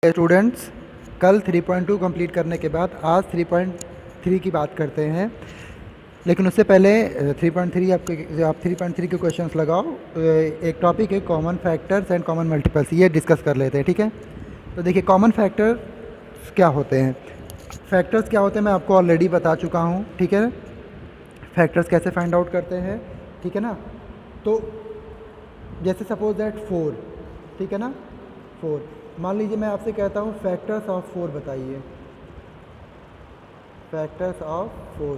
Students, कल 3.2 complete करने के बाद आज 3.3 की बात करते हैं। लेकिन उससे पहले 3.3 आप 3.3 के क्वेश्चंस लगाओ। एक टॉपिक है common factors and common multiples, ये डिस्कस कर लेते हैं। ठीक है, तो देखिए कॉमन फैक्टर्स क्या होते हैं। फैक्टर्स क्या होते हैं मैं आपको ऑलरेडी बता चुका हूँ। ठीक है, फैक्टर्स कैसे फाइंड आउट करते हैं। ठीक है ना, तो जैसे सपोज दैट 4, ठीक है ना, 4 मान लीजिए मैं आपसे कहता हूँ फैक्टर्स ऑफ 4 बताइए, फैक्टर्स ऑफ 4।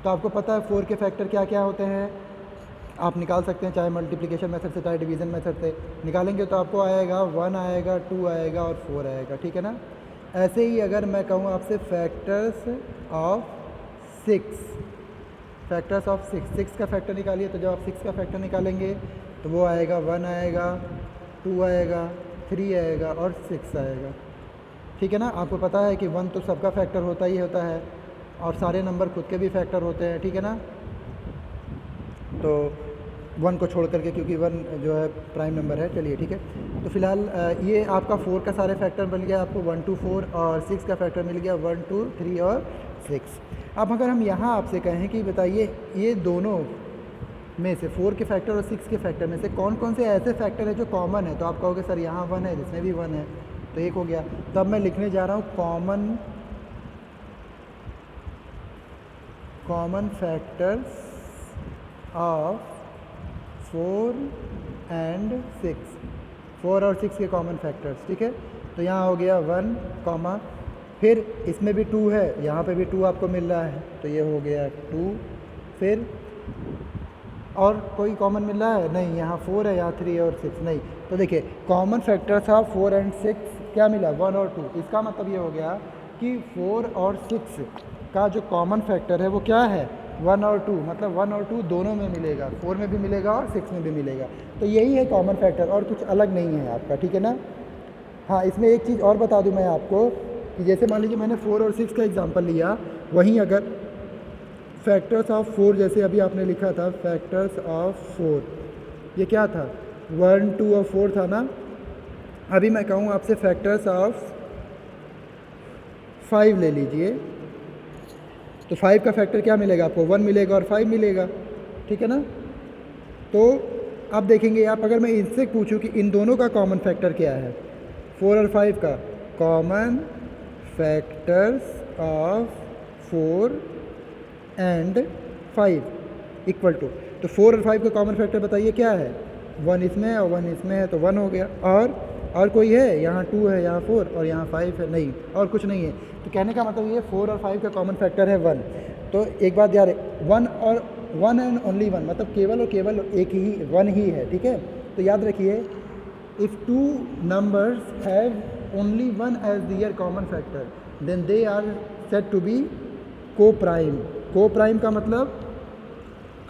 तो आपको पता है 4 के फैक्टर क्या क्या होते हैं, आप निकाल सकते हैं, चाहे मल्टीप्लिकेशन मेथड से चाहे डिवीज़न मेथड से निकालेंगे तो आपको आएगा 1 आएगा, 2 आएगा और 4 आएगा। ठीक है ना, ऐसे ही अगर मैं कहूँ आपसे फैक्टर्स ऑफ 6, फैक्टर्स ऑफ 6 का फैक्टर निकालिए, तो जब आप 6 का फैक्टर निकालेंगे तो वो आएगा 1 आएगा, 2 आएगा, 3 आएगा और 6 आएगा। ठीक है ना, आपको पता है कि 1 तो सबका फैक्टर होता ही होता है और सारे नंबर खुद के भी फैक्टर होते हैं। ठीक है ना, तो 1 को छोड़ करके, क्योंकि 1 जो है प्राइम नंबर है। चलिए ठीक है, तो फिलहाल ये आपका 4 का सारे फैक्टर मिल गया आपको, 1 2 4, और 6 का फैक्टर मिल गया 1 2 3 और 6। अब अगर हम यहाँ आपसे कहें कि बताइए ये दोनों में से 4 के फैक्टर और 6 के फैक्टर में से कौन कौन से ऐसे फैक्टर है जो कॉमन है, तो आप कहोगे सर यहाँ 1 है, जिसमें भी 1 है, तो एक हो गया। तो अब मैं लिखने जा रहा हूँ कॉमन फैक्टर्स ऑफ 4 एंड 6, 4 और 6 के कॉमन फैक्टर्स। ठीक है, तो यहाँ हो गया 1 कॉमा, फिर इसमें भी 2 है, यहाँ पे भी 2 आपको मिल रहा है, तो ये हो गया 2। फिर और कोई कॉमन मिल रहा है नहीं, यहाँ 4 है, यहाँ 3 और 6 नहीं। तो देखिए कॉमन फैक्टर्स ऑफ 4 एंड 6 क्या मिला, 1 और 2। इसका मतलब ये हो गया कि 4 और 6 का जो कॉमन फैक्टर है वो क्या है, 1 और 2। मतलब 1 और 2 दोनों में मिलेगा, 4 में भी मिलेगा और 6 में भी मिलेगा। तो यही है कॉमन फैक्टर और कुछ अलग नहीं है आपका। ठीक है ना, हाँ इसमें एक चीज़ और बता दूँ मैं आपको कि जैसे मान लीजिए मैंने 4 और 6 का एग्जाम्पल लिया, वहीं अगर फैक्टर्स ऑफ 4 जैसे अभी आपने लिखा था फैक्टर्स ऑफ 4, ये क्या था 1 2 और 4 था ना। अभी मैं कहूँ आपसे फैक्टर्स ऑफ 5 ले लीजिए, तो 5 का फैक्टर क्या मिलेगा आपको, 1 मिलेगा और 5 मिलेगा। ठीक है ना, तो अब देखेंगे आप, अगर मैं इनसे पूछूं कि इन दोनों का कॉमन फैक्टर क्या है, 4 और 5 का common factors of 4 and 5 equal to, तो 4 और 5 का कॉमन फैक्टर बताइए क्या है, 1 इसमें है और 1 इसमें है, तो 1 हो गया। और कोई है, यहाँ 2 है, यहाँ 4 और यहाँ 5 है, नहीं और कुछ नहीं है। तो कहने का मतलब ये 4 और 5 का कॉमन फैक्टर है 1। तो एक बात याद है, 1 और 1 एंड ओनली 1, मतलब केवल और केवल एक ही 1 ही है। ठीक है, तो याद रखिए if 2 numbers have only 1 as their common factor then they are said to be coprime. Coprime का मतलब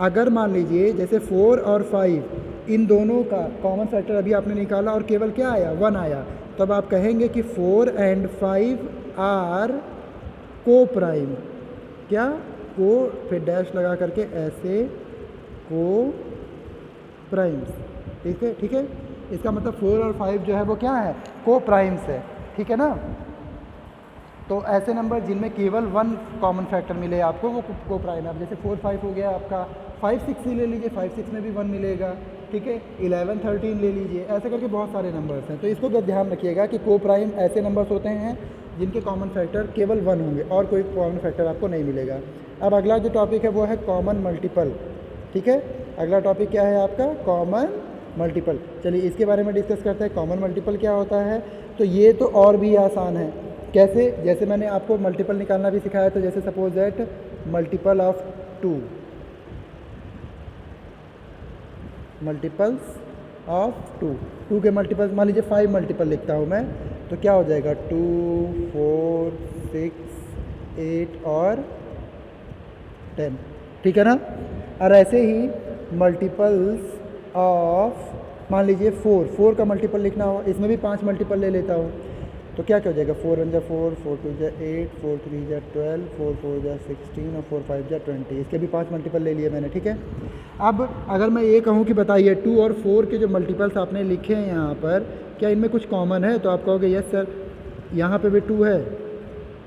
अगर मान लीजिए जैसे 4 और 5 इन दोनों का कॉमन फैक्टर अभी आपने निकाला और केवल क्या आया, 1 आया, तब आप कहेंगे कि 4 एंड 5 आर को प्राइम। क्या को, फिर डैश लगा करके ऐसे को प्राइम्स। ठीक है, ठीक है, इसका मतलब 4 और 5 जो है वो क्या है, को प्राइम्स है। ठीक है ना, तो ऐसे नंबर जिनमें केवल 1 कॉमन फैक्टर मिले आपको वो को प्राइम है। अब जैसे 4 5 हो गया आपका, 5 6 ही ले लीजिए, 5 6 में भी 1 मिलेगा। ठीक है, 11 13 ले लीजिए, ऐसे करके बहुत सारे नंबर्स हैं। तो इसको तो ध्यान रखिएगा कि को प्राइम ऐसे नंबर्स होते हैं जिनके कॉमन फैक्टर केवल 1 होंगे और कोई कॉमन फैक्टर आपको नहीं मिलेगा। अब अगला जो टॉपिक है वो है कॉमन मल्टीपल। ठीक है, अगला टॉपिक क्या है आपका, कॉमन मल्टीपल। चलिए इसके बारे में डिस्कस करते हैं, कॉमन मल्टीपल क्या होता है। तो ये तो और भी आसान है, कैसे, जैसे मैंने आपको मल्टीपल निकालना भी सिखाया। तो जैसे suppose that multiple of 2, multiples of 2 के मल्टीपल्स, मान लीजिए 5 मल्टीपल लिखता हूँ मैं, तो क्या हो जाएगा 2 4 6 8 और 10। ठीक है ना, और ऐसे ही मल्टीपल्स ऑफ मान लीजिए 4 का मल्टीपल लिखना हो, इसमें भी 5 मल्टीपल ले लेता हूँ, तो क्या क्या हो जाएगा, 4 1 जा 4, 4 2 जा 8, 4 3 जा 12, 4 4 जा 16 और 4 5 जा 20। इसके भी 5 मल्टीपल ले लिए मैंने। ठीक है, अब अगर मैं ये कहूँ कि बताइए 2 और 4 के जो मल्टीपल्स आपने लिखे हैं यहाँ पर, क्या इनमें कुछ कॉमन है, तो आप कहोगे यस सर यहाँ पे भी 2 है,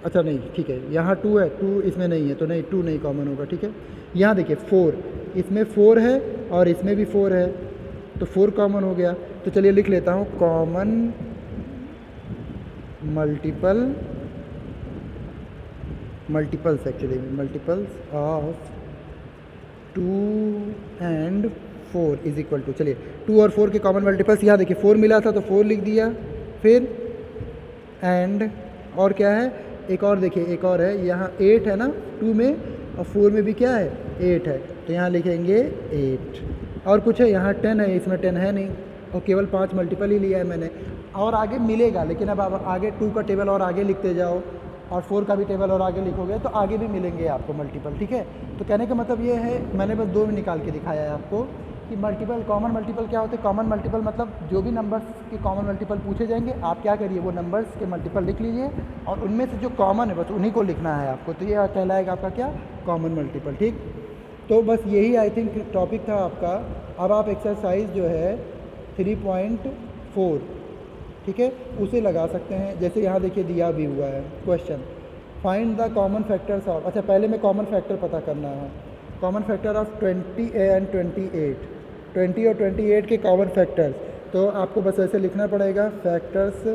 अच्छा नहीं ठीक है, यहाँ 2 है, 2 इसमें नहीं है तो नहीं 2 नहीं कॉमन होगा, ठीक है। यहाँ देखिए 4, इसमें 4 है और इसमें भी 4 है, तो 4 कॉमन हो गया। तो चलिए लिख लेता हूँ common multiples actually multiples of 2 and 4 is equal to, चलिए 2 और 4 के कॉमन मल्टीपल्स, यहाँ देखिए 4 मिला था तो 4 लिख दिया, फिर एंड और क्या है, एक और देखिए एक और है, यहाँ 8 है ना 2 में और 4 में भी क्या है 8 है, तो यहाँ लिखेंगे 8। और कुछ है, यहाँ 10 है, इसमें 10 है नहीं और केवल 5 मल्टीपल ही लिया है मैंने, और आगे मिलेगा, लेकिन अब आप आगे 2 का टेबल और आगे लिखते जाओ और 4 का भी टेबल और आगे लिखोगे तो आगे भी मिलेंगे आपको मल्टीपल, ठीक है। तो कहने का मतलब ये है, मैंने बस 2 में निकाल के दिखाया है आपको कि मल्टीपल कॉमन मल्टीपल क्या होते हैं। कॉमन मल्टीपल मतलब जो भी नंबर्स के कॉमन मल्टीपल पूछे जाएंगे आप क्या करिए वो नंबर्स के मल्टीपल लिख लीजिए और उनमें से जो कॉमन है बस उन्हीं को लिखना है आपको, तो ये कहलाएगा आपका क्या, कॉमन मल्टीपल, ठीक। तो बस यही आई थिंक टॉपिक था आपका। अब आप एक्सरसाइज जो है 3.4, ठीक है, उसे लगा सकते हैं। जैसे यहाँ देखिए दिया भी हुआ है question, find the common factors of, अच्छा पहले में कॉमन फैक्टर पता करना है, कॉमन फैक्टर ऑफ 20 एंड 28, 20 और 28 के कॉमन फैक्टर्स। तो आपको बस ऐसे लिखना पड़ेगा फैक्टर्स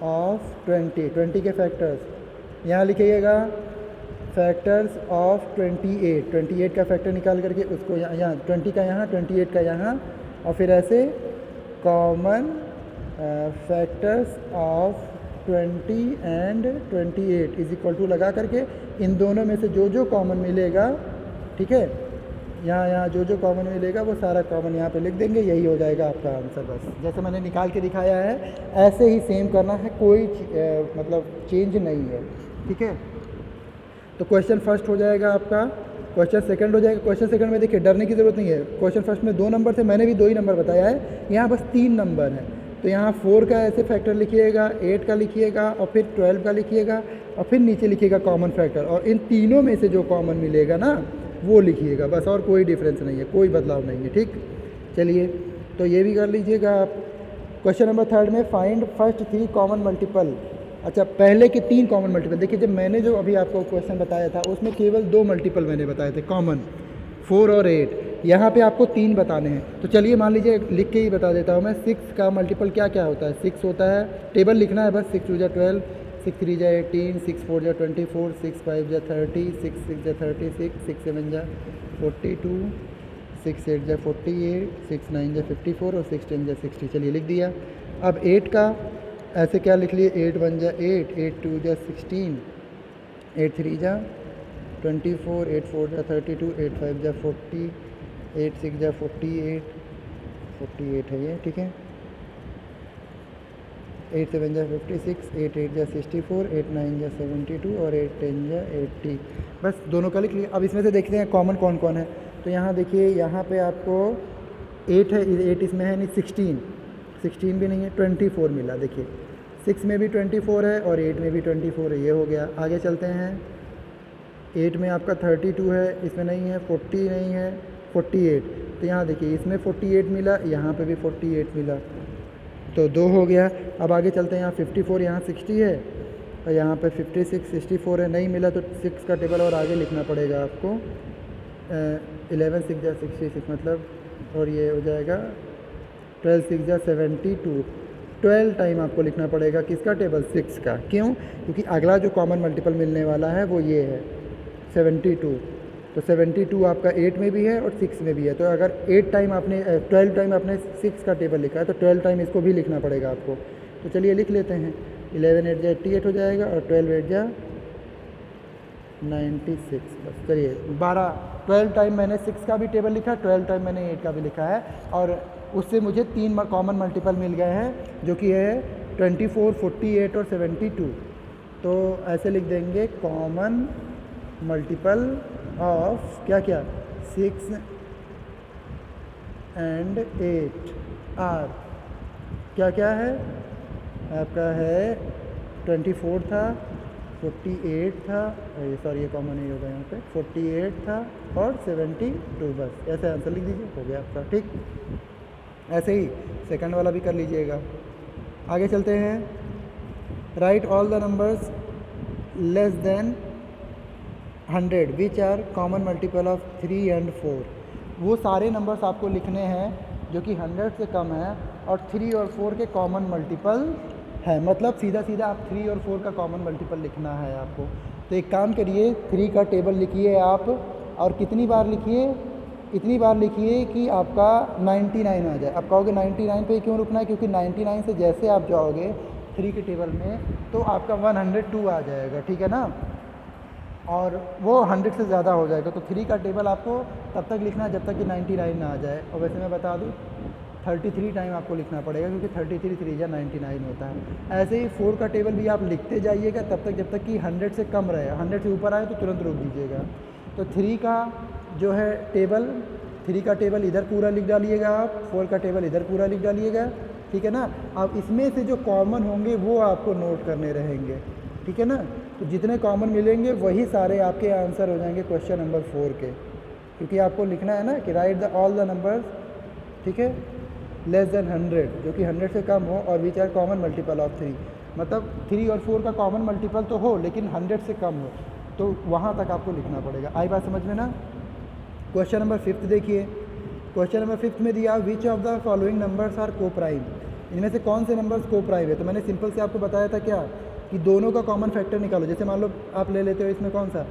ऑफ 20 के फैक्टर्स, यहाँ लिखिएगा फैक्टर्स ऑफ 28 का फैक्टर निकाल करके उसको यहाँ 20 का यहाँ 28 का यहाँ, और फिर ऐसे common factors of 20 and 28 is equal to लगा करके इन दोनों में से जो जो कॉमन मिलेगा, ठीक है, यहाँ जो जो कॉमन मिलेगा वो सारा कॉमन यहाँ पे लिख देंगे, यही हो जाएगा आपका आंसर। बस जैसे मैंने निकाल के दिखाया है ऐसे ही सेम करना है, कोई मतलब चेंज नहीं है, ठीक है। तो क्वेश्चन फर्स्ट हो जाएगा आपका, क्वेश्चन सेकंड हो जाएगा। क्वेश्चन सेकंड में देखिए डरने की ज़रूरत नहीं है, क्वेश्चन फर्स्ट में 2 नंबर थे, मैंने भी 2 ही नंबर बताया है, यहाँ बस 3 नंबर हैं। तो यहाँ 4 का ऐसे फैक्टर लिखिएगा, 8 का लिखिएगा और फिर 12 का लिखिएगा और फिर नीचे लिखिएगा कॉमन फैक्टर, और इन तीनों में से जो कॉमन मिलेगा ना वो लिखिएगा, बस और कोई डिफरेंस नहीं है, कोई बदलाव नहीं है, ठीक। चलिए तो ये भी कर लीजिएगा आप। क्वेश्चन नंबर 3 में फाइंड फर्स्ट 3 कॉमन मल्टीपल, अच्छा पहले के 3 कॉमन मल्टीपल। देखिए जब मैंने जो अभी आपको क्वेश्चन बताया था उसमें केवल 2 मल्टीपल मैंने बताए थे कॉमन, 4 और 8, यहाँ पे आपको 3 बताने हैं। तो चलिए मान लीजिए लिख के ही बता देता हूँ मैं, 6 का मल्टीपल क्या क्या होता है, 6 होता है, टेबल लिखना है बस, 6 2 जा 12, 6 3 जा 18, 6 4 जा 24, 6 5 जा 30, 6 6 जा 36, 6 7 जा 42, 6 8 जा 48, 6 9 जा 54 और 6 10 जा 60। चलिए लिख दिया। अब 8 का ऐसे क्या लिख लिए, 8 1 जा 8, 8 2 जा 16, 8 3 जा 24, 8 4 जा 32, 8 5 जा 40, 8 6 जा 48, 48 है ये, ठीक है। 8 7 जा 56, 8 8 जा 64, 8 9 जा 72 और 8 10 जा 80। बस दोनों का लिख लिया। अब इसमें से देखते हैं कॉमन कौन कौन है। तो यहाँ देखिए यहाँ पे आपको 8 है, 8 इसमें है नहीं, 16 भी नहीं है, 24 मिला। देखिए 6 में भी 24 है और 8 में भी 24 है, ये हो गया। आगे चलते हैं, 8 में आपका 32 है, इसमें नहीं है, 40 नहीं है, 48। तो यहाँ देखिए इसमें 48 मिला, यहाँ पे भी 48 मिला, तो 2 हो गया। अब आगे चलते हैं, यहाँ 54, यहाँ 60 है और यहाँ पे 56 64 है, नहीं मिला तो 6 का टेबल और आगे लिखना पड़ेगा आपको। 11 6 जा 66 मतलब, और ये हो जाएगा 12 6 जा 72। 12 टाइम आपको लिखना पड़ेगा किसका टेबल, 6 का। क्यों? क्योंकि अगला जो कॉमन मल्टीपल मिलने वाला है वो ये है 72। तो 72 आपका 8 में भी है और 6 में भी है। तो अगर 8 टाइम आपने 12 टाइम आपने 6 का टेबल लिखा है तो 12 टाइम इसको भी लिखना पड़ेगा आपको। तो चलिए लिख लेते हैं, 11 8 जा 88 हो जाएगा और 12 8 जा 96। बस चलिए 12 टाइम मैंने 6 का भी टेबल लिखा, 12 टाइम मैंने 8 का भी लिखा है, और उससे मुझे 3 कॉमन मल्टीपल मिल गए हैं जो कि है 24 48 और 72। तो ऐसे लिख देंगे कॉमन मल्टीपल ऑफ क्या क्या, 6 एंड 8 आर क्या क्या है आपका, है 24 था, 48 था, सॉरी ये कॉमन नहीं होगा यहाँ पे, 48 था और 72। बस ऐसे आंसर लिख दीजिए, हो गया आपका, ठीक। ऐसे ही सेकंड वाला भी कर लीजिएगा। आगे चलते हैं, write all the numbers less than 100 which are common multiple of 3 and 4। वो सारे नंबर्स आपको लिखने हैं जो कि 100 से कम है और 3 और 4 के कॉमन मल्टीपल है। मतलब सीधा सीधा आप 3 और 4 का कॉमन मल्टीपल लिखना है आपको। तो एक काम करिए, 3 का टेबल लिखिए आप, और कितनी बार लिखिए, इतनी बार लिखिए कि आपका 99 आ जाए। आप कहोगे 99 पे क्यों रुकना है, क्योंकि 99 से जैसे आप जाओगे 3 के टेबल में तो आपका 102 आ जाएगा, ठीक है ना, और वो 100 से ज़्यादा हो जाएगा। तो 3 का टेबल आपको तब तक लिखना है जब तक कि 99 ना आ जाए। और वैसे मैं बता दूँ 33 टाइम आपको लिखना पड़ेगा, क्योंकि 33 3 या 99 होता है। ऐसे ही 4 का टेबल भी आप लिखते जाइएगा तब तक जब तक कि 100 से कम रहे। 100 से ऊपर आए तो तुरंत रोक दीजिएगा। तो 3 का जो है टेबल, 3 का टेबल इधर पूरा लिख डालिएगा आप, 4 का टेबल इधर पूरा लिख डालिएगा, ठीक है ना। अब इसमें से जो कॉमन होंगे वो आपको नोट करने रहेंगे, ठीक है ना। तो जितने कॉमन मिलेंगे वही सारे आपके आंसर हो जाएंगे क्वेश्चन नंबर 4 के, क्योंकि आपको लिखना है ना कि right the all the numbers, ठीक है, लेस देन 100 जो कि 100 से कम हो और which are common multiple of 3। मतलब 3 और 4 का कॉमन मल्टीपल तो हो लेकिन 100 से कम हो, तो वहाँ तक आपको लिखना पड़ेगा। आई बात समझ में ना। क्वेश्चन नंबर 5 देखिए। क्वेश्चन नंबर 5 में दिया which of the following numbers are coprime. इनमें से कौन से नंबर्स को प्राइम है। तो मैंने सिंपल से आपको बताया था क्या कि दोनों का कॉमन फैक्टर निकालो। जैसे मान लो आप ले लेते हो इसमें कौन सा,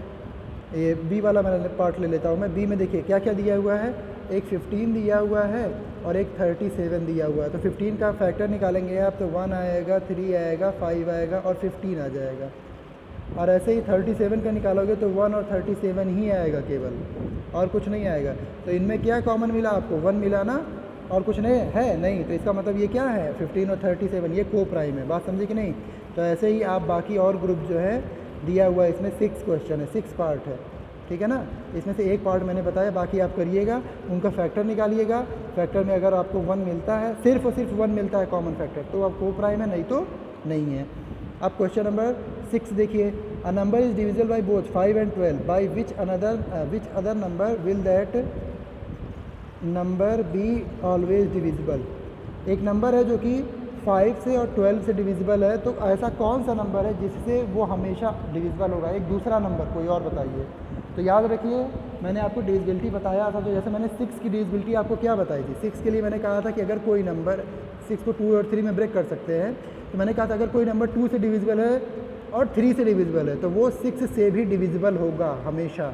ये बी वाला मैं पार्ट ले लेता हूँ मैं। बी में देखिए क्या क्या दिया हुआ है, एक 15 दिया हुआ है और एक 37 दिया हुआ है। तो 15 का फैक्टर निकालेंगे आप तो 1 आएगा, 3 आएगा, 5 आएगा और 15 आ जाएगा। और ऐसे ही 37 का निकालोगे तो 1 और 37 ही आएगा केवल, और कुछ नहीं आएगा। तो इनमें क्या कॉमन मिला आपको, 1 मिला ना, और कुछ नहीं है नहीं। तो इसका मतलब ये क्या है, 15 और 37 ये को प्राइम है। बात समझे कि नहीं। तो ऐसे ही आप बाकी और ग्रुप जो है दिया हुआ है, इसमें 6 क्वेश्चन है, 6 पार्ट है, ठीक है ना। इसमें से एक पार्ट मैंने बताया, बाकी आप करिएगा, उनका फैक्टर निकालिएगा। फैक्टर में अगर आपको 1 मिलता है, सिर्फ और सिर्फ 1 मिलता है कॉमन फैक्टर, तो आप को प्राइम है, नहीं तो नहीं है। अब क्वेश्चन नंबर 6 देखिए। अ number is divisible by both 5 and 12 by which other number will that number be always divisible. एक नंबर है जो कि 5 से और 12 से डिविजिबल है, तो ऐसा कौन सा नंबर है जिससे वो हमेशा डिविजिबल होगा। एक दूसरा नंबर कोई और बताइए। तो याद रखिए मैंने आपको डिविजिबिलिटी बताया था। तो जैसे मैंने 6 की डिविजिबिलिटी आपको क्या बताई थी, 6 के लिए मैंने कहा था कि अगर कोई नंबर 6 को 2 और 3 में ब्रेक कर सकते हैं। तो मैंने कहा था अगर कोई नंबर 2 से डिविजिबल है और 3 से डिविजिबल है तो वो 6 से भी डिविजिबल होगा हमेशा,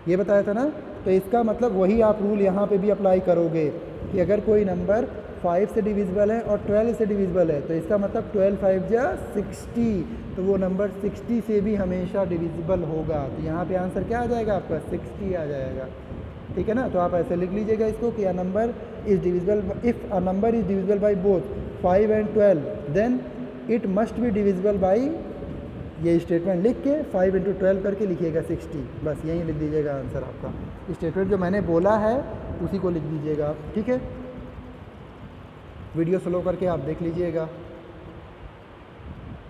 ये बताया था ना। तो इसका मतलब वही आप रूल यहाँ पे भी अप्लाई करोगे कि अगर कोई नंबर 5 से डिविजिबल है और 12 से डिविजिबल है तो इसका मतलब 12 5 जा 60, तो वो नंबर 60 से भी हमेशा डिविजिबल होगा। तो यहाँ पे आंसर क्या आ जाएगा आपका, 60 आ जाएगा, ठीक है ना। तो आप ऐसे लिख लीजिएगा इसको कि a number is divisible, if a number is divisible by both 5 and 12 then it must be divisible by, ये स्टेटमेंट लिख के 5 × 12 करके लिखिएगा 60। बस यहीं लिख दीजिएगा आंसर आपका। स्टेटमेंट जो मैंने बोला है उसी को लिख दीजिएगा आप, ठीक है। वीडियो स्लो करके आप देख लीजिएगा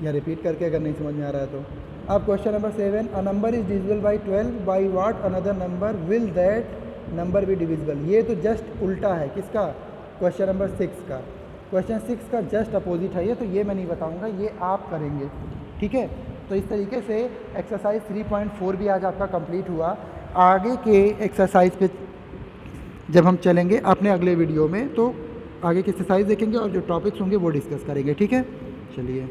या रिपीट करके अगर नहीं समझ में आ रहा है तो। अब question number 7, a number is divisible by 12 by what another number will that number be divisible. ये तो जस्ट उल्टा है किसका, क्वेश्चन नंबर 6 का। क्वेश्चन 6 का जस्ट अपोजिट है ये, तो ये मैं नहीं बताऊंगा, ये आप करेंगे, ठीक है। तो इस तरीके से एक्सरसाइज 3.4 भी आज आपका कंप्लीट हुआ। आगे के एक्सरसाइज पे जब हम चलेंगे अपने अगले वीडियो में तो आगे की एक्सरसाइज देखेंगे और जो टॉपिक्स होंगे वो डिस्कस करेंगे, ठीक है। चलिए।